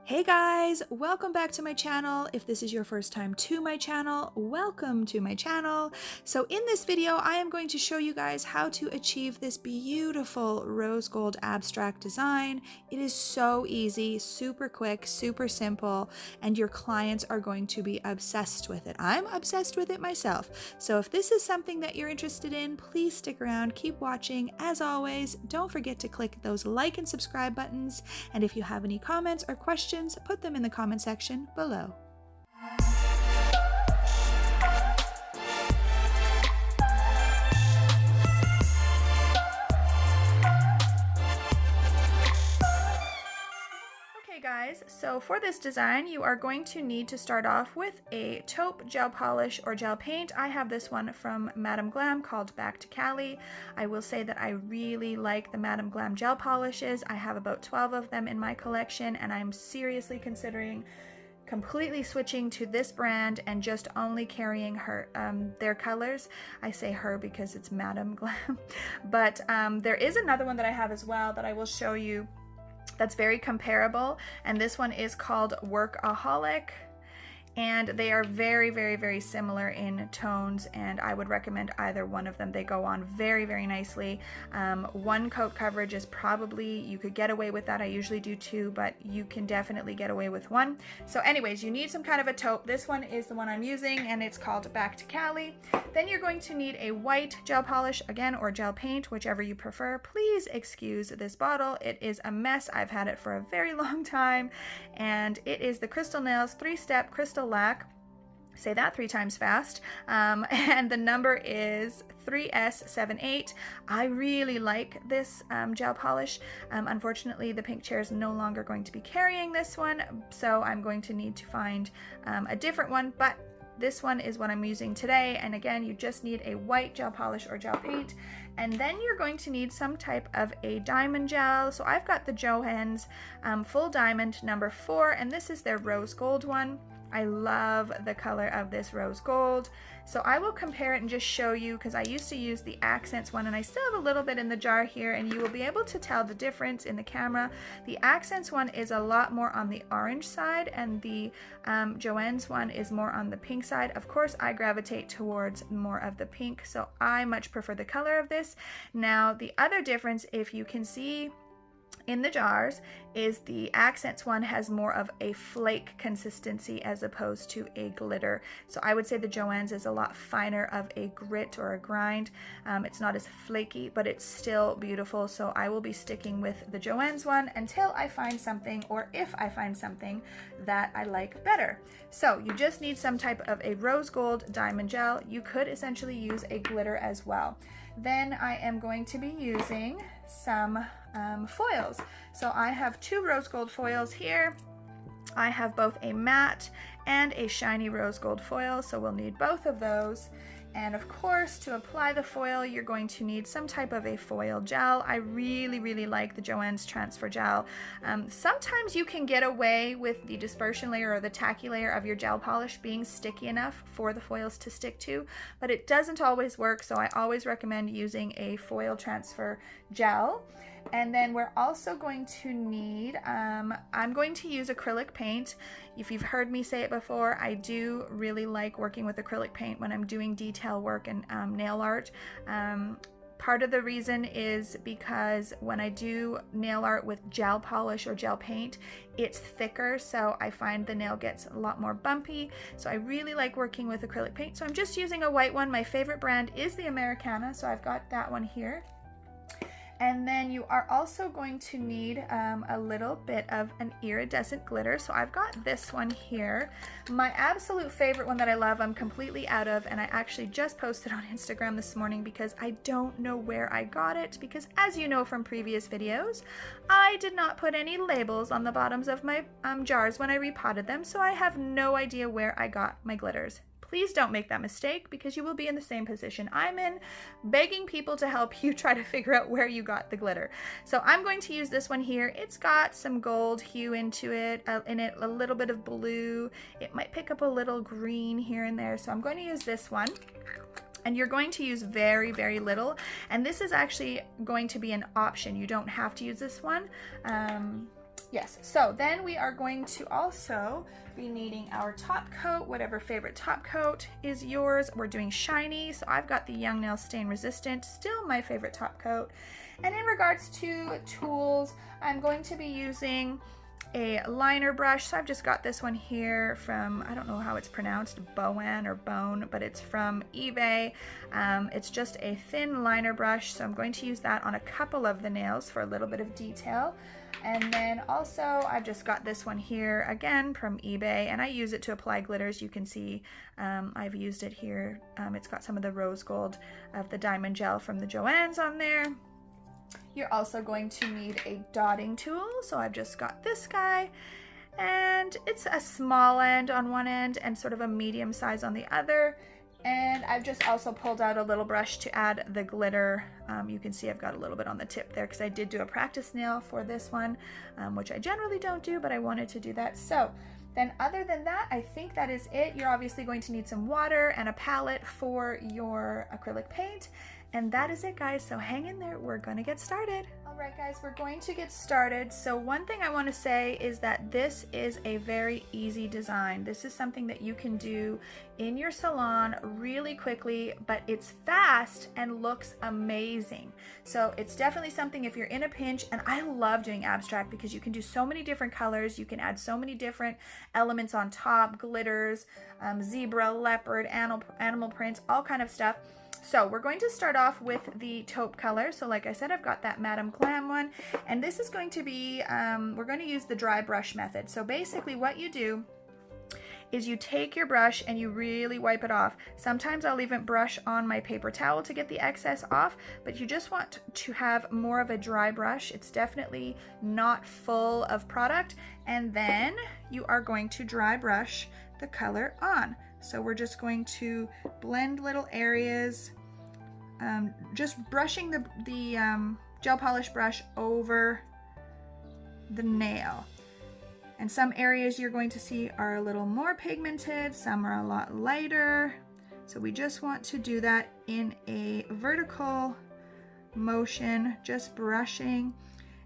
Hey guys, welcome back to my channel. If this is your first time to my channel, welcome to my channel. So in this video, I am going to show you guys how to achieve this beautiful rose gold abstract design. It is so easy, super quick, super simple, and your clients are going to be obsessed with it. I'm obsessed with it myself. So if this is something that you're interested in, please stick around, keep watching. As always, don't forget to click those like and subscribe buttons. And if you have any comments or questions, put them in the comment section below. Okay guys, so for this design you are going to need to start off with a taupe gel polish or gel paint. I have this one from Madame Glam called Back to Cali. I will say that I really like the Madame Glam gel polishes. I have about 12 of them in my collection and I'm seriously considering completely switching to this brand and just only carrying her their colors. I say her because it's Madame Glam, but there is another one that I have as well that I will show you that's very comparable, and this one is called Workaholic, and they are very, very, very similar in tones, and I would recommend either one of them. They go on very, very nicely. One coat coverage is probably, you could get away with that. I usually do two, but you can definitely get away with one. So anyways, you need some kind of a taupe. This one is the one I'm using, and it's called Back to Cali. Then you're going to need a white gel polish, again, or gel paint, whichever you prefer. Please excuse this bottle. It is a mess. I've had it for a very long time, and it is the Crystal Nails 3-Step Crystal Lac. Say that 3 times fast. And the number is 3S78. I really like this gel polish. Unfortunately, the pink chair is no longer going to be carrying this one, so I'm going to need to find a different one, but this one is what I'm using today. And again, you just need a white gel polish or gel paint. And then you're going to need some type of a diamond gel. So I've got the JOHENS Full Diamond number 4, and this is their rose gold one. I love the color of this rose gold. So I will compare it and just show you, because I used to use the Accents one and I still have a little bit in the jar here, and you will be able to tell the difference in the camera. The Accents one is a lot more on the orange side, and the JOHENS one is more on the pink side. Of course, I gravitate towards more of the pink, so I much prefer the color of this. Now, the other difference, if you can see in the jars, is the Accents one has more of a flake consistency as opposed to a glitter. So I would say the JOHENS is a lot finer of a grit or a grind. It's not as flaky, but it's still beautiful. So I will be sticking with the JOHENS one until I find something, or if I find something that I like better. So you just need some type of a rose gold diamond gel. You could essentially use a glitter as well. Then I am going to be using some foils. So I have 2 rose gold foils here. I have both a matte and a shiny rose gold foil, so we'll need both of those. And of course, to apply the foil, you're going to need some type of a foil gel. I really, really like the JOHENS Transfer Gel. Sometimes you can get away with the dispersion layer or the tacky layer of your gel polish being sticky enough for the foils to stick to, but it doesn't always work, so I always recommend using a foil transfer gel. And then we're also going to need, I'm going to use acrylic paint. If you've heard me say it before, I do really like working with acrylic paint when I'm doing detail work and nail art. Part of the reason is because when I do nail art with gel polish or gel paint, it's thicker, so I find the nail gets a lot more bumpy. So I really like working with acrylic paint. So I'm just using a white one. My favorite brand is the Americana, so I've got that one here. And then you are also going to need a little bit of an iridescent glitter. So I've got this one here. My absolute favorite one that I love, I'm completely out of, and I actually just posted on Instagram this morning because I don't know where I got it, because as you know from previous videos, I did not put any labels on the bottoms of my jars when I repotted them, so I have no idea where I got my glitters. Please don't make that mistake, because you will be in the same position I'm in, begging people to help you try to figure out where you got the glitter. So I'm going to use this one here. It's got some gold hue into it, a little bit of blue. It might pick up a little green here and there. So I'm going to use this one. And you're going to use very, very little. And this is actually going to be an option. You don't have to use this one. Yes, so then we are going to also be needing our top coat, whatever favorite top coat is yours. We're doing shiny, so I've got the Young Nail Stain Resistant, still my favorite top coat. And in regards to tools, I'm going to be using a liner brush. So I've just got this one here from, I don't know how it's pronounced, Bowen or Bone, but it's from eBay. It's just a thin liner brush, so I'm going to use that on a couple of the nails for a little bit of detail. And then also I've just got this one here again from eBay, and I use it to apply glitters. You can see I've used it here. It's got some of the rose gold of the diamond gel from the JOHENS on there. You're also going to need a dotting tool, so I've just got this guy, and it's a small end on one end and sort of a medium size on the other. And I've just also pulled out a little brush to add the glitter. You can see I've got a little bit on the tip there because I did do a practice nail for this one, which I generally don't do, but I wanted to do that. So then other than that, I think that is it. You're obviously going to need some water and a palette for your acrylic paint. And that is it, guys, so hang in there, we're gonna get started. All right, guys, we're going to get started. So one thing I wanna say is that this is a very easy design. This is something that you can do in your salon really quickly, but it's fast and looks amazing. So it's definitely something if you're in a pinch, and I love doing abstract because you can do so many different colors, you can add so many different elements on top, glitters, zebra, leopard, animal prints, all kind of stuff. So we're going to start off with the taupe color. So like I said, I've got that Madame Glam one, and this is going to be, we're going to use the dry brush method. So basically what you do is you take your brush and you really wipe it off. Sometimes I'll even brush on my paper towel to get the excess off, but you just want to have more of a dry brush. It's definitely not full of product. And then you are going to dry brush the color on. So we're just going to blend little areas, just brushing the gel polish brush over the nail. And some areas you're going to see are a little more pigmented, some are a lot lighter. So we just want to do that in a vertical motion, just brushing.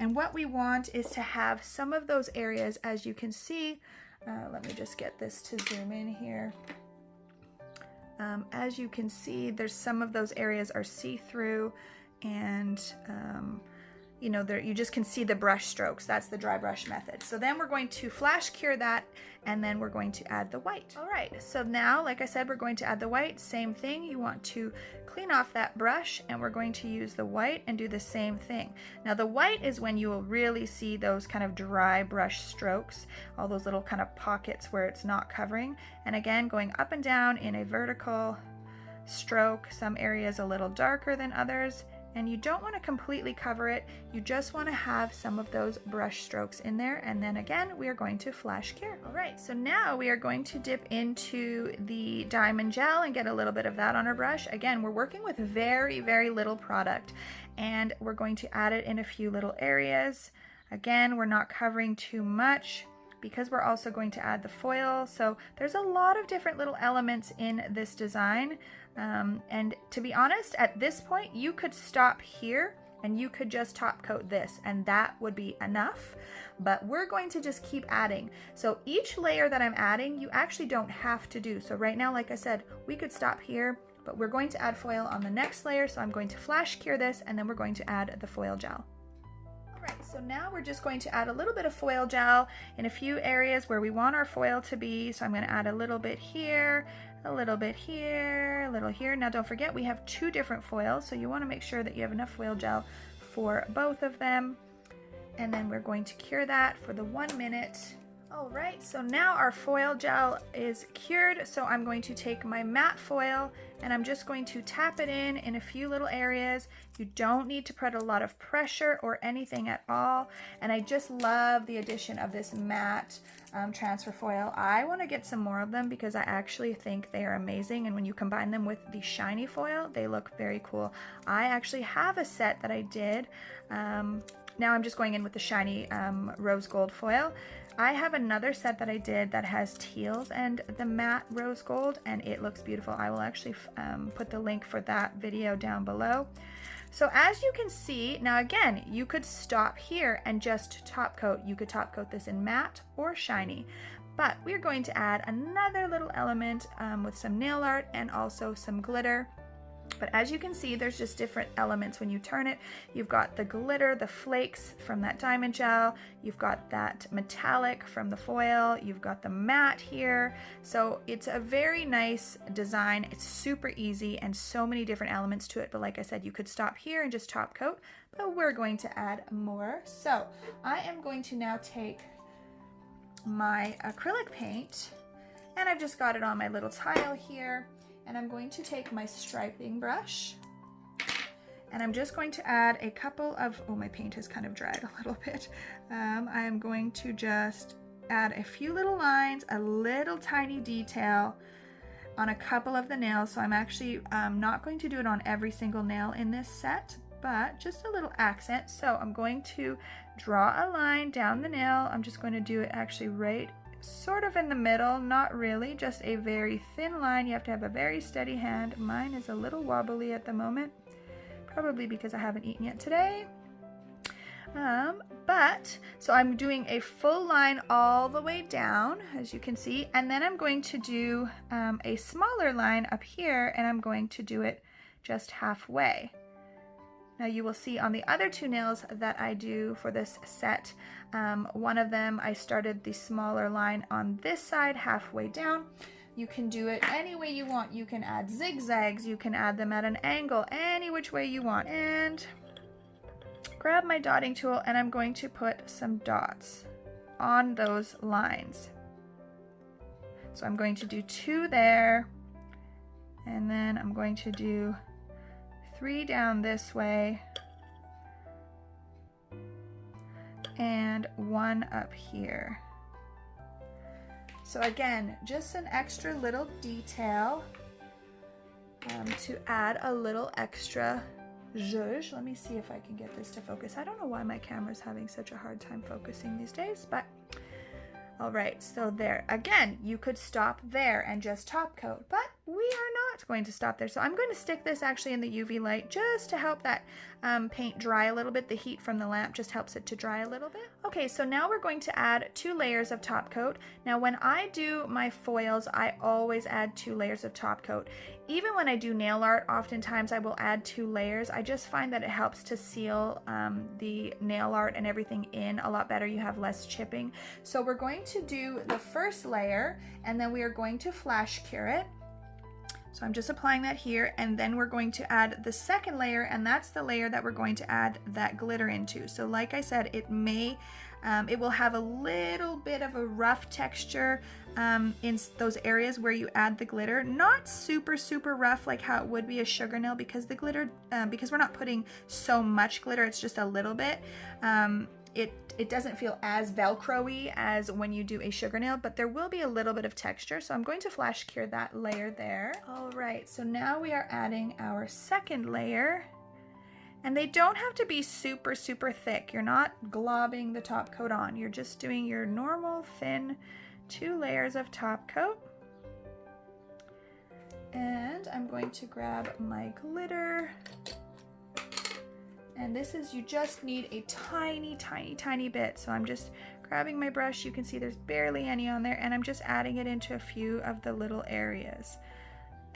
And what we want is to have some of those areas, as you can see, let me just get this to zoom in here. As you can see, there's some of those areas are see-through, and you know, there you just can see the brush strokes. That's the dry brush method. So then we're going to flash cure that, and then we're going to add the white. All right, so now, like I said, we're going to add the white. Same thing, you want to clean off that brush, and we're going to use the white and do the same thing. Now the white is when you will really see those kind of dry brush strokes, all those little kind of pockets where it's not covering. And again, going up and down in a vertical stroke, some areas a little darker than others. And you don't want to completely cover it, you just want to have some of those brush strokes in there, and then again we are going to flash cure. All right, so now we are going to dip into the diamond gel and get a little bit of that on our brush. Again, we're working with very, very little product, and we're going to add it in a few little areas. Again, we're not covering too much because we're also going to add the foil. So there's a lot of different little elements in this design. And to be honest, at this point, you could stop here and you could just top coat this, and that would be enough. But we're going to just keep adding. So each layer that I'm adding, you actually don't have to do. So right now, like I said, we could stop here, but we're going to add foil on the next layer. So I'm going to flash cure this, and then we're going to add the foil gel. Alright, so now we're just going to add a little bit of foil gel in a few areas where we want our foil to be. So I'm going to add a little bit here, a little bit here, a little here. Now don't forget, we have two different foils, so you want to make sure that you have enough foil gel for both of them. And then we're going to cure that for the 1 minute. Alright, so now our foil gel is cured, so I'm going to take my matte foil and I'm just going to tap it in a few little areas. You don't need to put a lot of pressure or anything at all, and I just love the addition of this matte transfer foil. I want to get some more of them because I actually think they are amazing, and when you combine them with the shiny foil, they look very cool. I actually have a set that I did. Now I'm just going in with the shiny rose gold foil. I have another set that I did that has teals and the matte rose gold, and it looks beautiful. I will actually put the link for that video down below. So as you can see, now again, you could stop here and just top coat. You could top coat this in matte or shiny, but we're going to add another little element with some nail art and also some glitter. But as you can see, there's just different elements when you turn it. You've got the glitter, the flakes from that diamond gel. You've got that metallic from the foil. You've got the matte here. So it's a very nice design. It's super easy and so many different elements to it. But like I said, you could stop here and just top coat, but we're going to add more. So I am going to now take my acrylic paint, and I've just got it on my little tile here. And I'm going to take my striping brush, and I'm just going to add a couple of, oh, my paint has kind of dried a little bit. I am going to just add a few little lines, a little tiny detail on a couple of the nails. So I'm actually not going to do it on every single nail in this set, but just a little accent. So I'm going to draw a line down the nail. I'm just going to do it actually right sort of in the middle, not really, just a very thin line. You have to have a very steady hand. Mine is a little wobbly at the moment, probably because I haven't eaten yet today. So I'm doing a full line all the way down, as you can see, and then I'm going to do a smaller line up here, and I'm going to do it just halfway. Now you will see on the other two nails that I do for this set, one of them I started the smaller line on this side halfway down. You can do it any way you want. You can add zigzags, you can add them at an angle, any which way you want. And grab my dotting tool, and I'm going to put some dots on those lines. So I'm going to do 2 there, and then I'm going to do 3 down this way, and 1 up here. So again, just an extra little detail to add a little extra zhuzh. Let me see if I can get this to focus. I don't know why my camera's having such a hard time focusing these days, but all right, so there. Again, you could stop there and just top coat, but we are not going to stop there. So I'm going to stick this actually in the UV light just to help that paint dry a little bit. The heat from the lamp just helps it to dry a little bit. Okay, so now we're going to add 2 layers of top coat. Now when I do my foils, I always add 2 layers of top coat. Even when I do nail art, oftentimes I will add 2 layers. I just find that it helps to seal the nail art and everything in a lot better. You have less chipping. So we're going to do the first layer, and then we are going to flash cure it. So I'm just applying that here, and then we're going to add the second layer, and that's the layer that we're going to add that glitter into. So like I said, it will have a little bit of a rough texture in those areas where you add the glitter. Not super rough like how it would be a sugar nail, because the glitter, because we're not putting so much glitter, it's just a little bit. It doesn't feel as Velcro-y as when you do a sugar nail, but there will be a little bit of texture. So I'm going to flash cure that layer there. All right, so now we are adding our second layer, and they don't have to be super thick. You're not globbing the top coat on. You're just doing your normal thin 2 layers of top coat. And I'm going to grab my glitter. And this is, you just need a tiny bit. So I'm just grabbing my brush. You can see there's barely any on there, and I'm just adding it into a few of the little areas.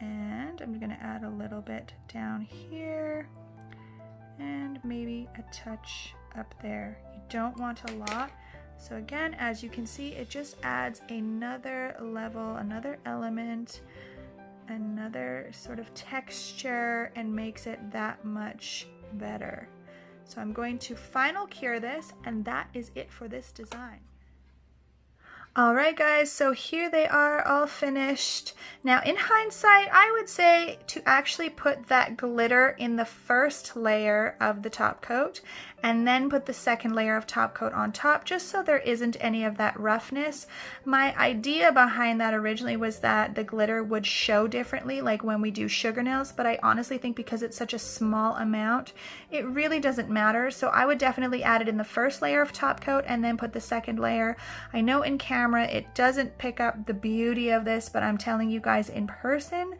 And I'm gonna add a little bit down here, and maybe a touch up there. You don't want a lot. So again, as you can see, it just adds another level, another element, another sort of texture, and makes it that much better. So I'm going to final cure this, and that is it for this design. Alright guys, so here they are all finished. Now in hindsight, I would say to actually put that glitter in the first layer of the top coat, and then put the second layer of top coat on top, just so there isn't any of that roughness. My idea behind that originally was that the glitter would show differently, like when we do sugar nails, but I honestly think because it's such a small amount, it really doesn't matter. So I would definitely add it in the first layer of top coat and then put the second layer. I know in camera it doesn't pick up the beauty of this, but I'm telling you guys, in person,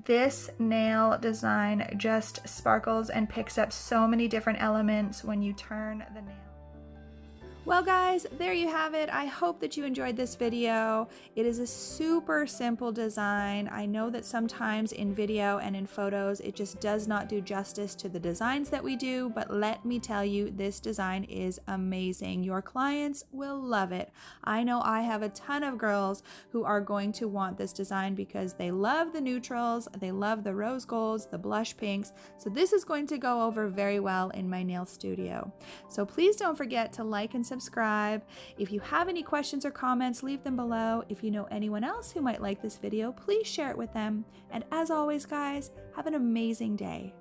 this nail design just sparkles and picks up so many different elements when you turn the nail. Well guys, there you have it. I hope that you enjoyed this video. It is a super simple design. I know that sometimes in video and in photos it just does not do justice to the designs that we do, but let me tell you, this design is amazing. Your clients will love it. I know I have a ton of girls who are going to want this design because they love the neutrals, they love the rose golds, the blush pinks, so this is going to go over very well in my nail studio. So please don't forget to like and subscribe. If you have any questions or comments, leave them below. If you know anyone else who might like this video, please share it with them. And as always, guys, have an amazing day.